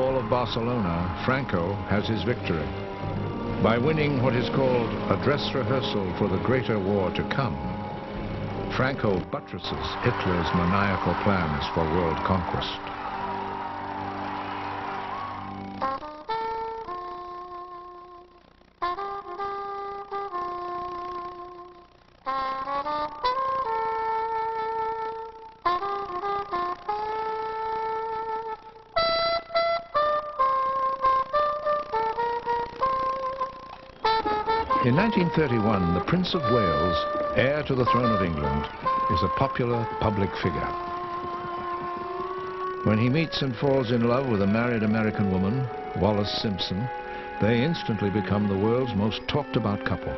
All of Barcelona, Franco has his victory. By winning what is called a dress rehearsal for the greater war to come, Franco buttresses Hitler's maniacal plans for world conquest. In 1931, the Prince of Wales, heir to the throne of England, is a popular public figure. When he meets and falls in love with a married American woman, Wallis Simpson, they instantly become the world's most talked about couple.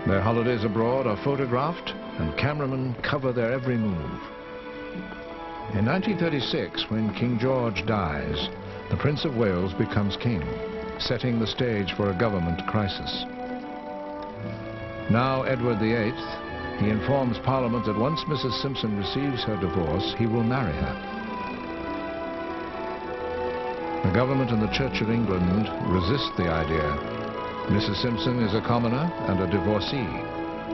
Their holidays abroad are photographed and cameramen cover their every move. In 1936, when King George dies, the Prince of Wales becomes king, setting the stage for a government crisis. Now Edward VIII, he informs Parliament that once Mrs. Simpson receives her divorce, he will marry her. The government and the Church of England resist the idea. Mrs. Simpson is a commoner and a divorcee.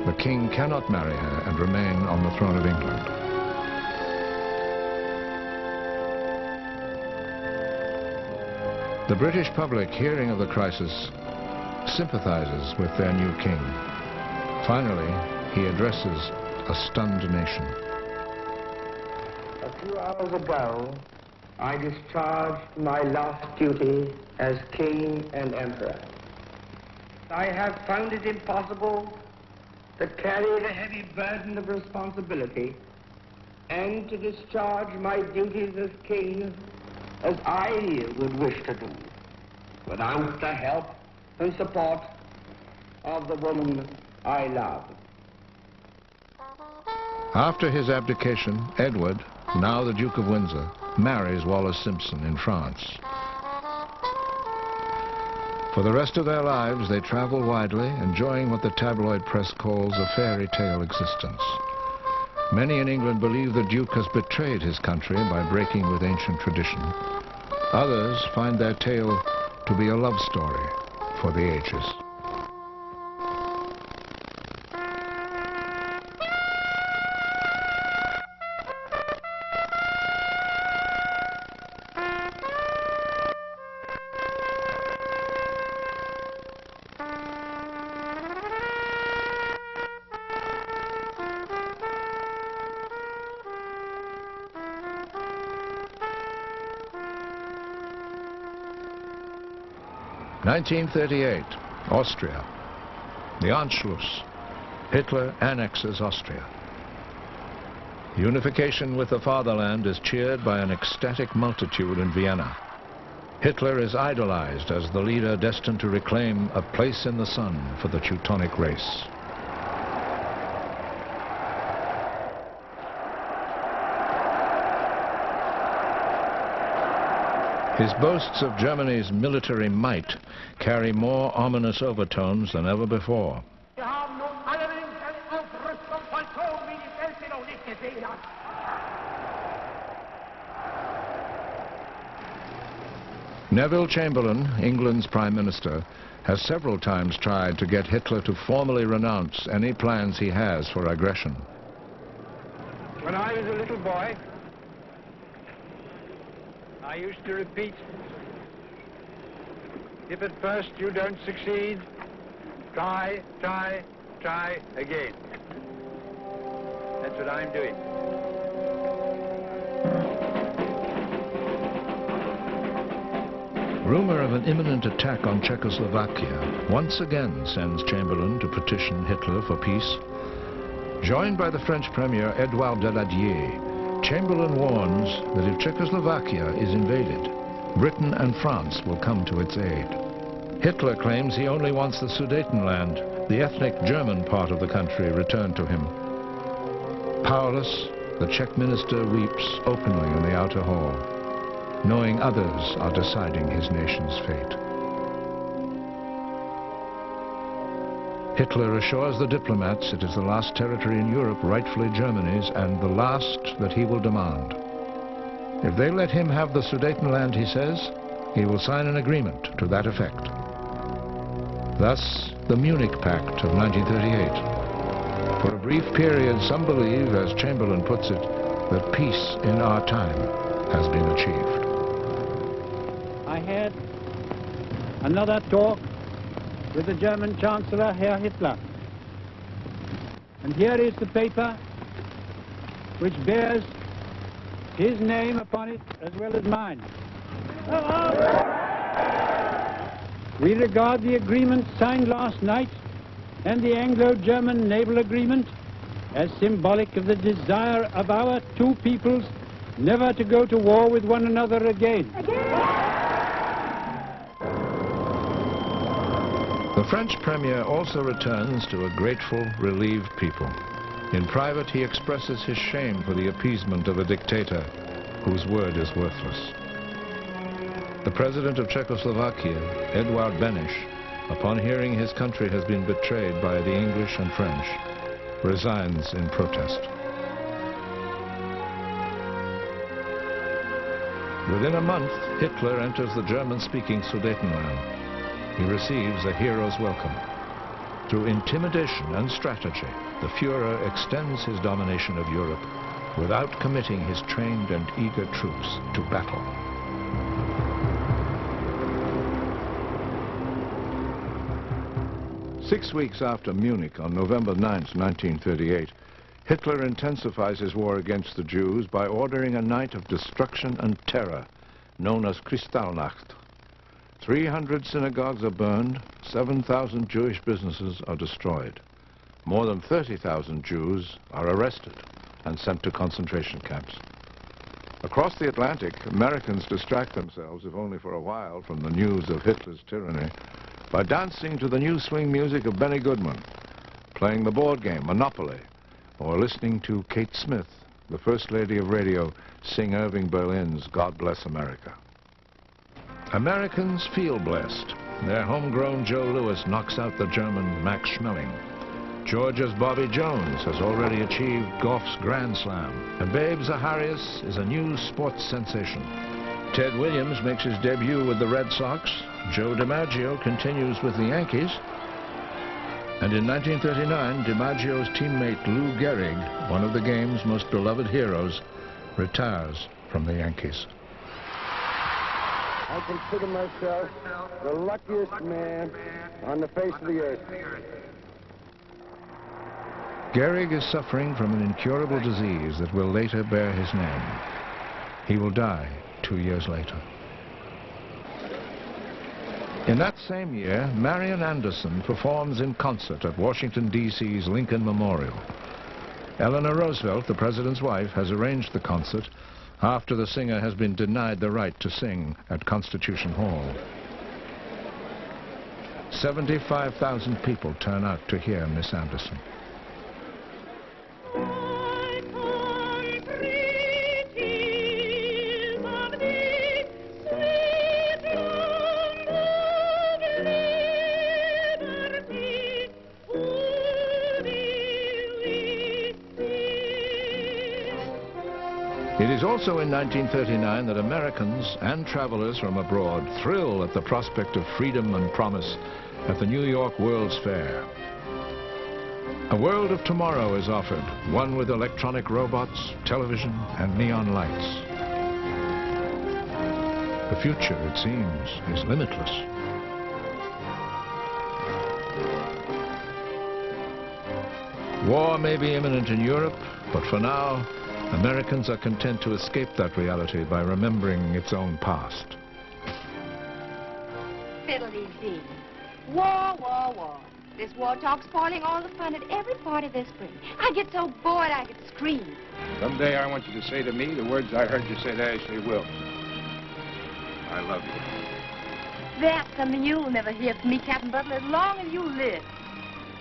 The king cannot marry her and remain on the throne of England. The British public, hearing of the crisis, sympathizes with their new king. Finally, he addresses a stunned nation. A few hours ago, I discharged my last duty as king and emperor. I have found it impossible to carry the heavy burden of responsibility and to discharge my duties as king as I would wish to do, without the help and support of the woman I love. After his abdication, Edward, now the Duke of Windsor, marries Wallis Simpson in France. For the rest of their lives, they travel widely, enjoying what the tabloid press calls a fairy tale existence. Many in England believe the Duke has betrayed his country by breaking with ancient tradition. Others find their tale to be a love story for the ages. (1938), Austria. The Anschluss. Hitler annexes Austria. Unification with the fatherland is cheered by an ecstatic multitude in Vienna. Hitler is idolized as the leader destined to reclaim a place in the sun for the Teutonic race. His boasts of Germany's military might carry more ominous overtones than ever before. Neville Chamberlain, England's Prime Minister, has several times tried to get Hitler to formally renounce any plans he has for aggression. When I was a little boy, I used to repeat, if at first you don't succeed, try, try, try again. That's what I'm doing. Rumor of an imminent attack on Czechoslovakia once again sends Chamberlain to petition Hitler for peace. Joined by the French Premier Edouard Daladier, Chamberlain warns that if Czechoslovakia is invaded, Britain and France will come to its aid. Hitler claims he only wants the Sudetenland, the ethnic German part of the country, returned to him. Powerless, the Czech minister weeps openly in the outer hall, knowing others are deciding his nation's fate. Hitler assures the diplomats it is the last territory in Europe rightfully Germany's and the last that he will demand. If they let him have the Sudetenland, he says, he will sign an agreement to that effect. Thus, the Munich Pact of 1938. For a brief period, some believe, as Chamberlain puts it, that peace in our time has been achieved. I had another talk with the German Chancellor, Herr Hitler. And here is the paper which bears his name upon it as well as mine. We regard the agreement signed last night and the Anglo-German naval agreement as symbolic of the desire of our two peoples never to go to war with one another again. The French Premier also returns to a grateful, relieved people. In private, he expresses his shame for the appeasement of a dictator whose word is worthless. The President of Czechoslovakia, Eduard Beneš, upon hearing his country has been betrayed by the English and French, resigns in protest. Within a month, Hitler enters the German-speaking Sudetenland. He receives a hero's welcome. Through intimidation and strategy, the Führer extends his domination of Europe without committing his trained and eager troops to battle. Six weeks after Munich, on November 9, 1938, Hitler intensifies his war against the Jews by ordering a night of destruction and terror, known as Kristallnacht. 300 synagogues are burned, 7,000 Jewish businesses are destroyed. More than 30,000 Jews are arrested and sent to concentration camps. Across the Atlantic, Americans distract themselves, if only for a while, from the news of Hitler's tyranny by dancing to the new swing music of Benny Goodman, playing the board game Monopoly, or listening to Kate Smith, the First Lady of Radio, sing Irving Berlin's God Bless America. Americans feel blessed. Their homegrown Joe Louis knocks out the German Max Schmeling. Georgia's Bobby Jones has already achieved golf's Grand Slam. And Babe Zaharias is a new sports sensation. Ted Williams makes his debut with the Red Sox. Joe DiMaggio continues with the Yankees. And in 1939, DiMaggio's teammate Lou Gehrig, one of the game's most beloved heroes, retires from the Yankees. I consider myself the luckiest man on the face of the earth. Gehrig is suffering from an incurable disease that will later bear his name. He will die 2 years later. In that same year, Marian Anderson performs in concert at Washington, D.C.'s Lincoln Memorial. Eleanor Roosevelt, the president's wife, has arranged the concert after the singer has been denied the right to sing at Constitution Hall. 75,000 people turn out to hear Miss Anderson. It is also in 1939 that Americans and travelers from abroad thrill at the prospect of freedom and promise at the New York World's Fair. A world of tomorrow is offered, one with electronic robots, television, and neon lights. The future, it seems, is limitless. War may be imminent in Europe, but for now, Americans are content to escape that reality by remembering its own past. Fiddle-dee-dee. War, war, war. This war talk's spoiling all the fun at every party this spring. I get so bored I could scream. Someday I want you to say to me the words I heard you say to Ashley Wilkes. I love you. That's something you'll never hear from me, Captain Butler, as long as you live.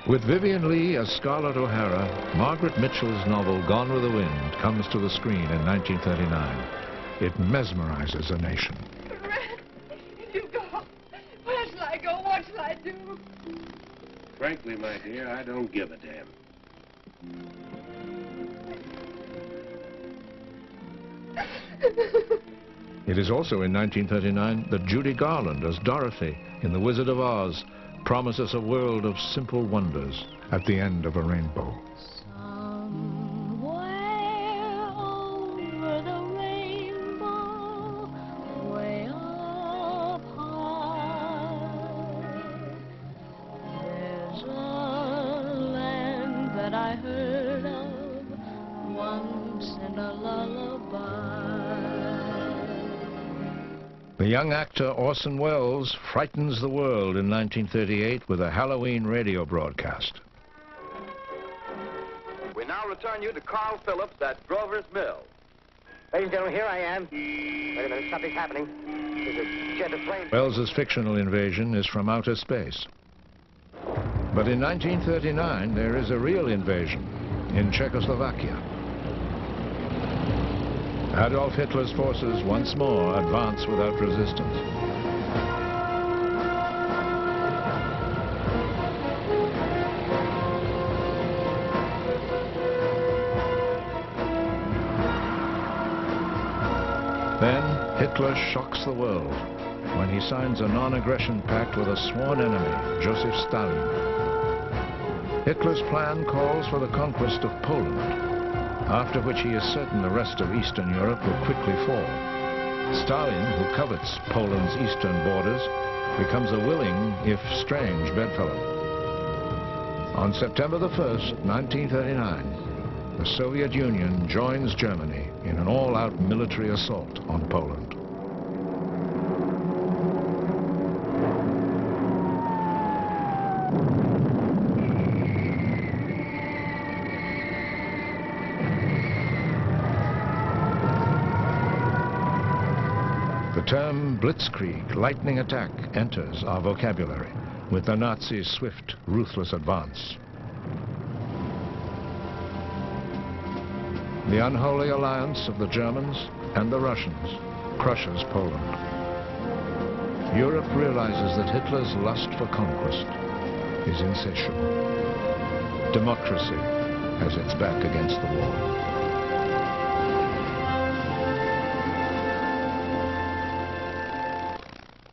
With Vivian Leigh as Scarlett O'Hara, Margaret Mitchell's novel Gone with the Wind comes to the screen in 1939. It mesmerizes a nation. You go. Where shall I go? What shall I do? Frankly, my dear, I don't give a damn. It is also in 1939 that Judy Garland as Dorothy in The Wizard of Oz promises a world of simple wonders at the end of a rainbow. Somewhere over the rainbow, way up high, there's a land that I heard of once in a lullaby. The young actor Orson Welles frightens the world in 1938 with a Halloween radio broadcast. We now return you to Carl Phillips at Grover's Mill. Ladies and gentlemen, here I am. Wait a minute, something's happening. There's a jet of flame. Welles's fictional invasion is from outer space. But in 1939, there is a real invasion in Czechoslovakia. Adolf Hitler's forces once more advance without resistance. Then Hitler shocks the world when he signs a non-aggression pact with a sworn enemy, Joseph Stalin. Hitler's plan calls for the conquest of Poland, after which he is certain the rest of Eastern Europe will quickly fall. Stalin, who covets Poland's eastern borders, becomes a willing, if strange, bedfellow. On September the 1st, 1939, the Soviet Union joins Germany in an all-out military assault on Poland. The term blitzkrieg, lightning attack, enters our vocabulary with the Nazis' swift, ruthless advance. The unholy alliance of the Germans and the Russians crushes Poland. Europe realizes that Hitler's lust for conquest is insatiable. Democracy has its back against the wall.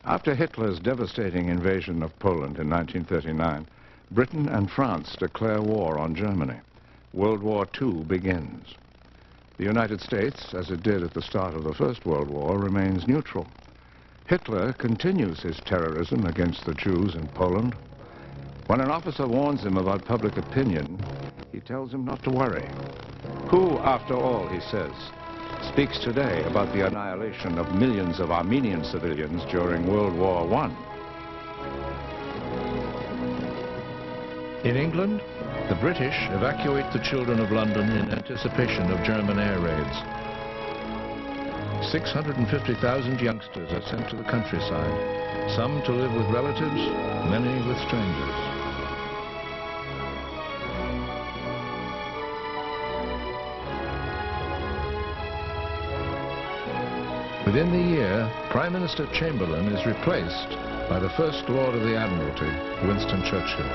After Hitler's devastating invasion of Poland in 1939, Britain and France declare war on Germany. World War II begins. The United States, as it did at the start of the First World War, remains neutral. Hitler continues his terrorism against the Jews in Poland. When an officer warns him about public opinion, he tells him not to worry. Who, after all, he says, speaks today about the annihilation of millions of Armenian civilians during World War I? In England, the British evacuate the children of London in anticipation of German air raids. 650,000 youngsters are sent to the countryside, some to live with relatives, many with strangers. Within the year, Prime Minister Chamberlain is replaced by the First Lord of the Admiralty, Winston Churchill.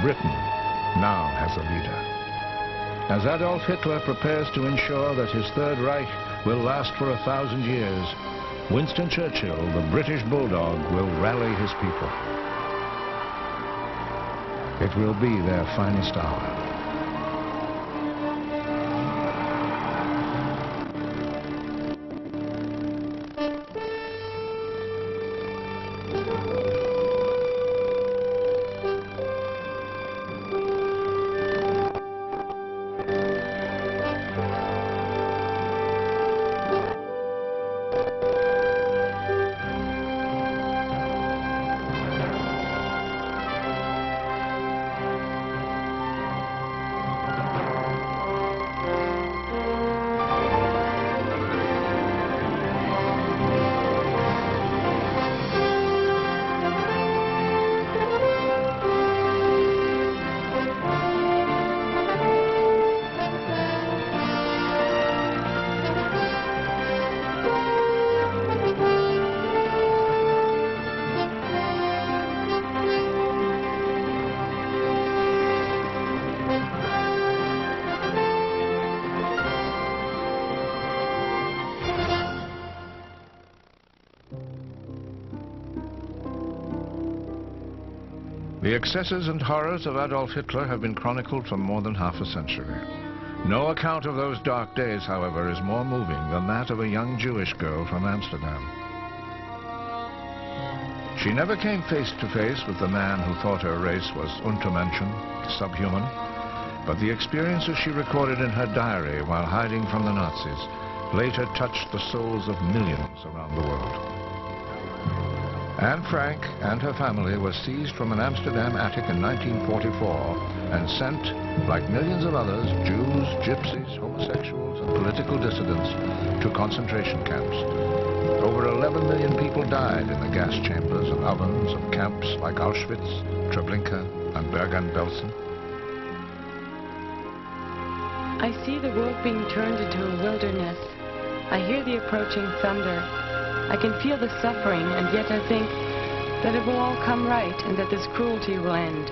Britain now has a leader. As Adolf Hitler prepares to ensure that his Third Reich will last for 1,000 years, Winston Churchill, the British bulldog, will rally his people. It will be their finest hour. The excesses and horrors of Adolf Hitler have been chronicled for more than half a century. No account of those dark days, however, is more moving than that of a young Jewish girl from Amsterdam. She never came face to face with the man who thought her race was Untermenschen, subhuman, but the experiences she recorded in her diary while hiding from the Nazis later touched the souls of millions around the world. Anne Frank and her family were seized from an Amsterdam attic in 1944 and sent, like millions of others, Jews, gypsies, homosexuals, and political dissidents, to concentration camps. Over 11 million people died in the gas chambers and ovens of camps like Auschwitz, Treblinka, and Bergen-Belsen. I see the world being turned into a wilderness. I hear the approaching thunder. I can feel the suffering, and yet I think that it will all come right and that this cruelty will end.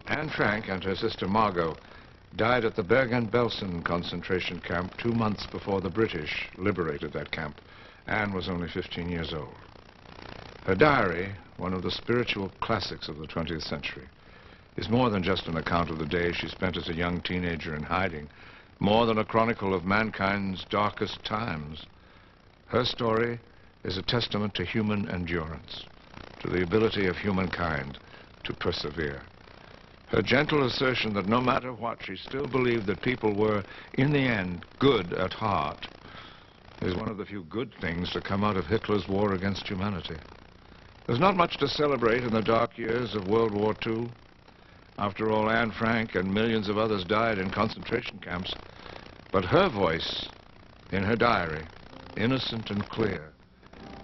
Anne Frank and her sister Margot died at the Bergen-Belsen concentration camp 2 months before the British liberated that camp. Anne was only 15 years old. Her diary, one of the spiritual classics of the 20th century, is more than just an account of the days she spent as a young teenager in hiding, more than a chronicle of mankind's darkest times. Her story is a testament to human endurance, to the ability of humankind to persevere. Her gentle assertion that no matter what, she still believed that people were, in the end, good at heart, is one of the few good things to come out of Hitler's war against humanity. There's not much to celebrate in the dark years of World War II. After all, Anne Frank and millions of others died in concentration camps, but her voice in her diary, innocent and clear,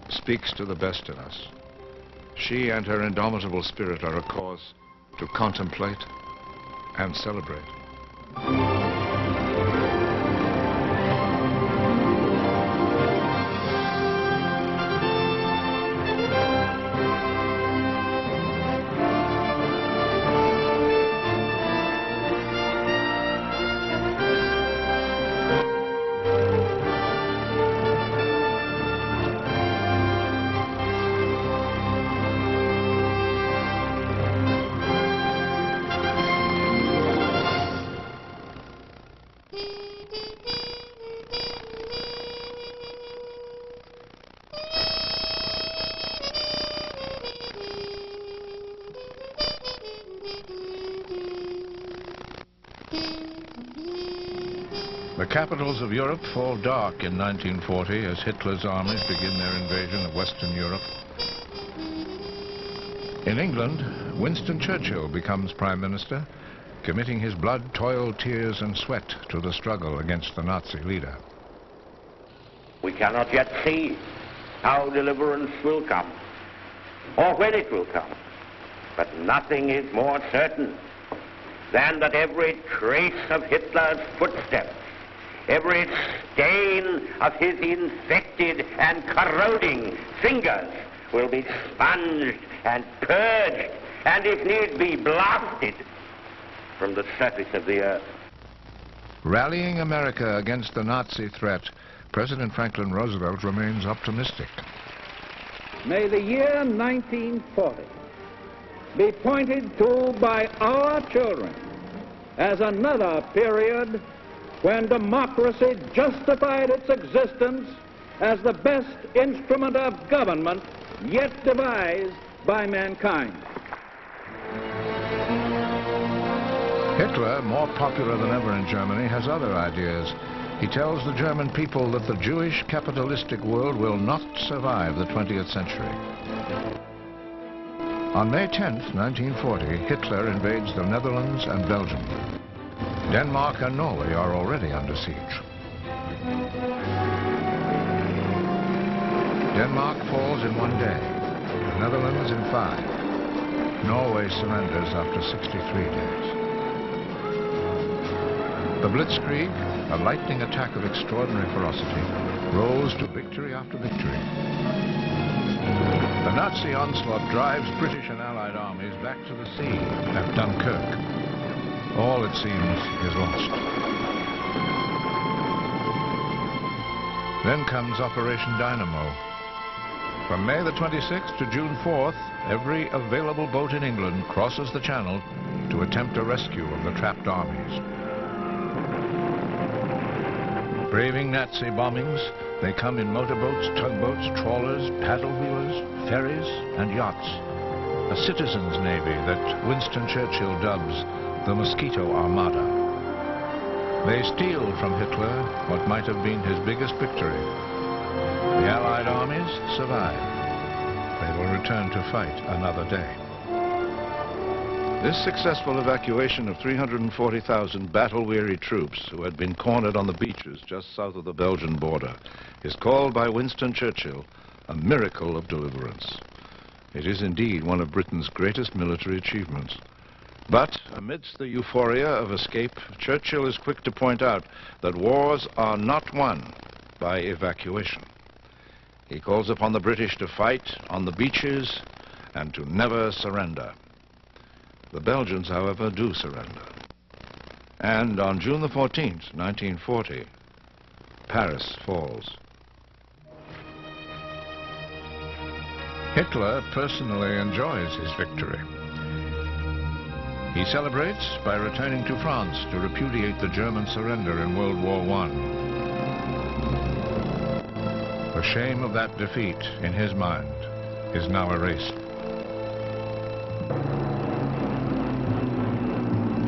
speaks to the best in us. She and her indomitable spirit are a cause to contemplate and celebrate. The capitals of Europe fall dark in 1940 as Hitler's armies begin their invasion of Western Europe. In England, Winston Churchill becomes Prime Minister, committing his blood, toil, tears, and sweat to the struggle against the Nazi leader. We cannot yet see how deliverance will come, or when it will come, but nothing is more certain than that every trace of Hitler's footsteps, every stain of his infected and corroding fingers will be sponged and purged, and if need be, blasted from the surface of the earth. Rallying America against the Nazi threat, President Franklin Roosevelt remains optimistic. May the year 1940 be pointed to by our children as another period when democracy justified its existence as the best instrument of government yet devised by mankind. Hitler, more popular than ever in Germany, has other ideas. He tells the German people that the Jewish capitalistic world will not survive the 20th century. On May 10th, 1940, Hitler invades the Netherlands and Belgium. Denmark and Norway are already under siege. Denmark falls in 1 day, the Netherlands in 5. Norway surrenders after 63 days. The Blitzkrieg, a lightning attack of extraordinary ferocity, rose to victory after victory. The Nazi onslaught drives British and Allied armies back to the sea at Dunkirk. All, it seems, is lost. Then comes Operation Dynamo. From May the 26th to June 4th, every available boat in England crosses the Channel to attempt a rescue of the trapped armies. Braving Nazi bombings, they come in motorboats, tugboats, trawlers, paddle wheelers, ferries, and yachts. A citizens' navy that Winston Churchill dubs the Mosquito Armada. They steal from Hitler what might have been his biggest victory. The Allied armies survive. They will return to fight another day. This successful evacuation of 340,000 battle-weary troops who had been cornered on the beaches just south of the Belgian border is called by Winston Churchill a miracle of deliverance. It is indeed one of Britain's greatest military achievements. But amidst the euphoria of escape, Churchill is quick to point out that wars are not won by evacuation. He calls upon the British to fight on the beaches and to never surrender. The Belgians, however, do surrender. And on June the 14th, 1940, Paris falls. Hitler personally enjoys his victory. He celebrates by returning to France to repudiate the German surrender in World War I. The shame of that defeat, in his mind, is now erased.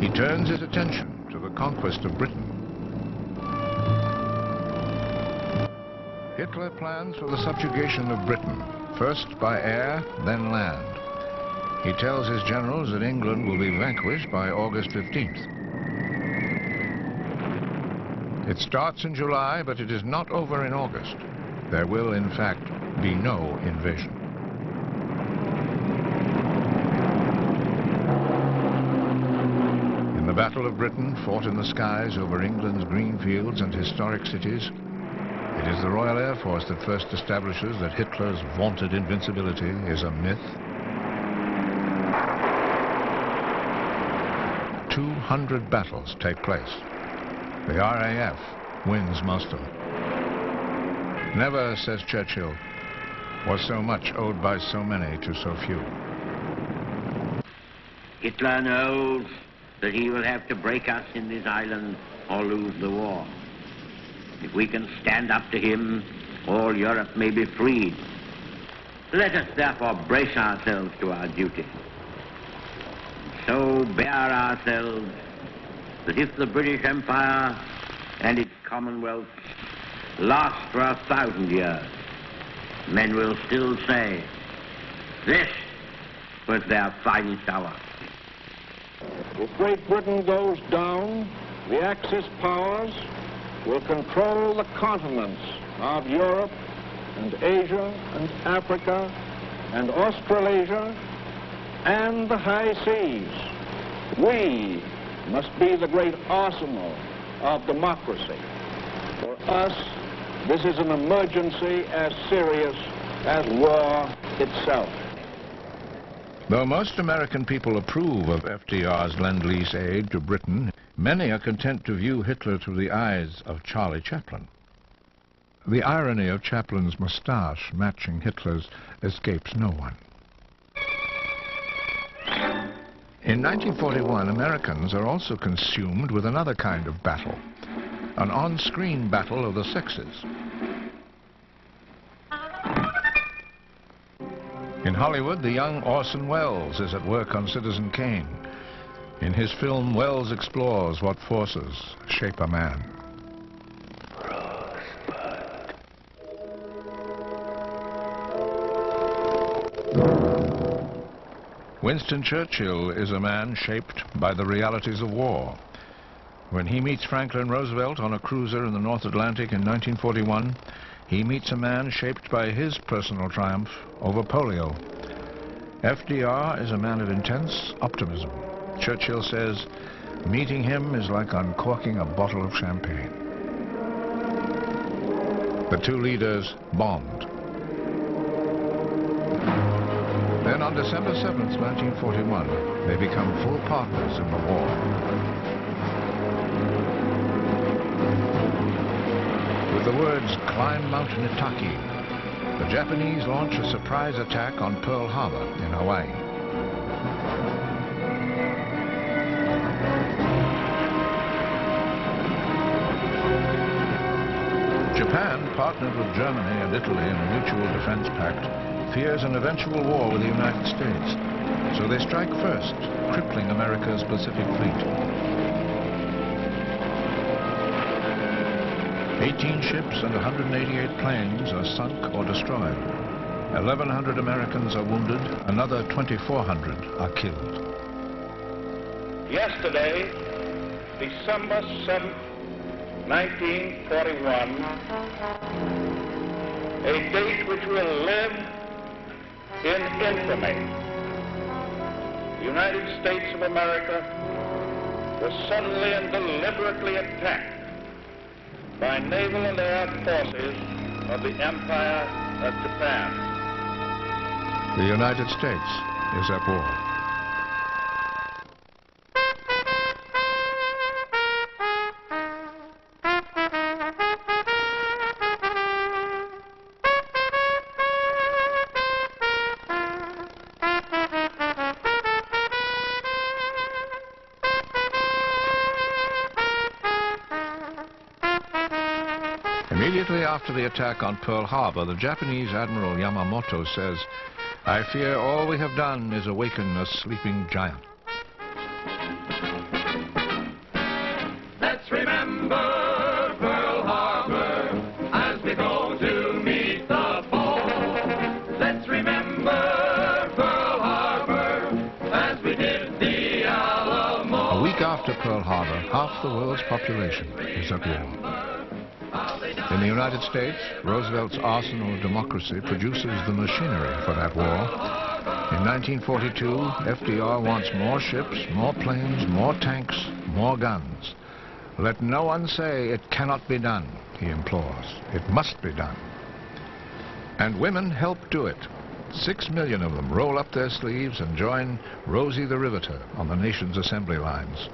He turns his attention to the conquest of Britain. Hitler plans for the subjugation of Britain, first by air, then land. He tells his generals that England will be vanquished by August 15th. It starts in July, but it is not over in August. There will, in fact, be no invasion. In the Battle of Britain, fought in the skies over England's green fields and historic cities, it is the Royal Air Force that first establishes that Hitler's vaunted invincibility is a myth. 200 battles take place. The RAF wins most of them. Never, says Churchill, was so much owed by so many to so few. Hitler knows that he will have to break us in this island or lose the war. If we can stand up to him, all Europe may be freed. Let us therefore brace ourselves to our duty. So bear ourselves that if the British Empire and its Commonwealth last for 1,000 years, men will still say, this was their finest hour. If Great Britain goes down, the Axis powers will control the continents of Europe and Asia and Africa and Australasia and the high seas. We must be the great arsenal of democracy. For us, this is an emergency as serious as war itself. Though most American people approve of FDR's Lend-Lease aid to Britain, many are content to view Hitler through the eyes of Charlie Chaplin. The irony of Chaplin's moustache matching Hitler's escapes no one. In 1941, Americans are also consumed with another kind of battle, an on-screen battle of the sexes. In Hollywood, the young Orson Welles is at work on Citizen Kane. In his film, Welles explores what forces shape a man. Winston Churchill is a man shaped by the realities of war. When he meets Franklin Roosevelt on a cruiser in the North Atlantic in 1941, he meets a man shaped by his personal triumph over polio. FDR is a man of intense optimism. Churchill says, meeting him is like uncorking a bottle of champagne. The two leaders bond. Then on December 7th, 1941, they become full partners in the war. With the words, climb Mount Nitaki, the Japanese launch a surprise attack on Pearl Harbor in Hawaii. Japan, partnered with Germany and Italy in a mutual defense pact, fears an eventual war with the United States. So they strike first, crippling America's Pacific Fleet. 18 ships and 188 planes are sunk or destroyed. 1,100 Americans are wounded, another 2,400 are killed. Yesterday, December 7th, 1941, a date which will live in infamy. The United States of America was suddenly and deliberately attacked by naval and air forces of the Empire of Japan. The United States is at war. Immediately after the attack on Pearl Harbor, the Japanese Admiral Yamamoto says, "I fear all we have done is awaken a sleeping giant." Let's remember Pearl Harbor as we go to meet the foe. Let's remember Pearl Harbor as we did the Alamo. A week after Pearl Harbor, half the world's population is at war. In the United States, Roosevelt's arsenal of democracy produces the machinery for that war. In 1942, FDR wants more ships, more planes, more tanks, more guns. Let no one say it cannot be done, he implores. It must be done. And women help do it. 6 million of them roll up their sleeves and join Rosie the Riveter on the nation's assembly lines.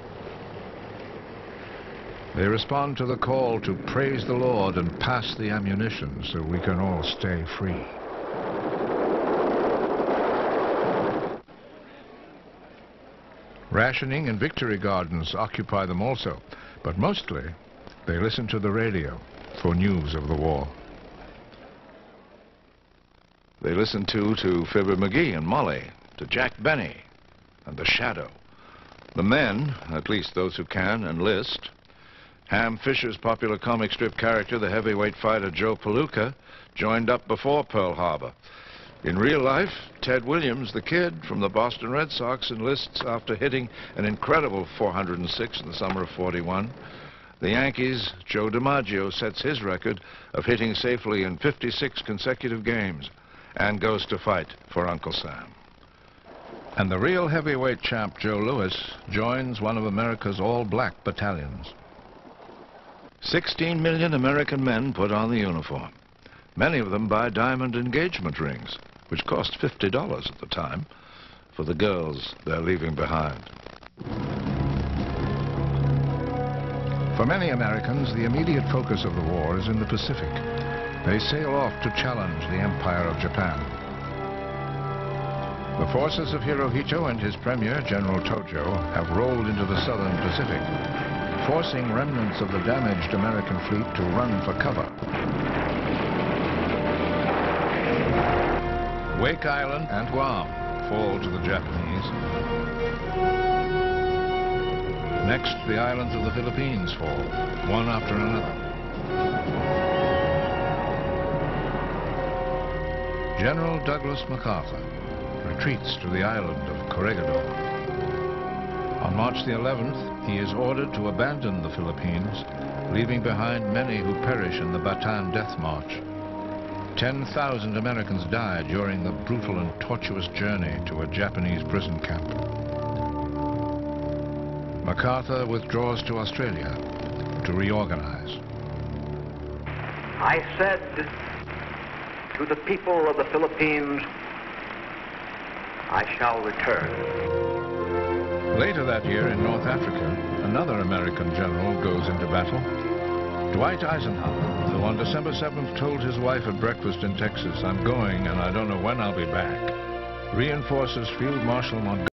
They respond to the call to praise the Lord and pass the ammunition so we can all stay free. Rationing and victory gardens occupy them also, but mostly they listen to the radio for news of the war. They listen to Fibber McGee and Molly, to Jack Benny and The Shadow. The men, at least those who can, enlist. Ham Fisher's popular comic strip character, the heavyweight fighter Joe Palooka, joined up before Pearl Harbor. In real life, Ted Williams, the kid from the Boston Red Sox, enlists after hitting an incredible 406 in the summer of '41. The Yankees' Joe DiMaggio sets his record of hitting safely in 56 consecutive games and goes to fight for Uncle Sam. And the real heavyweight champ Joe Louis joins one of America's all-black battalions. 16 million American men put on the uniform. Many of them buy diamond engagement rings, which cost $50 at the time, for the girls they're leaving behind. For many Americans, the immediate focus of the war is in the Pacific. They sail off to challenge the Empire of Japan. The forces of Hirohito and his premier, General Tojo, have rolled into the southern Pacific, forcing remnants of the damaged American fleet to run for cover. Wake Island and Guam fall to the Japanese. Next, the islands of the Philippines fall, one after another. General Douglas MacArthur retreats to the island of Corregidor. On March the 11th, he is ordered to abandon the Philippines, leaving behind many who perish in the Bataan Death March. 10,000 Americans died during the brutal and tortuous journey to a Japanese prison camp. MacArthur withdraws to Australia to reorganize. I said to the people of the Philippines, I shall return. Later that year in North Africa, another American general goes into battle. Dwight Eisenhower, who on December 7th told his wife at breakfast in Texas, "I'm going and I don't know when I'll be back," reinforces Field Marshal Montgomery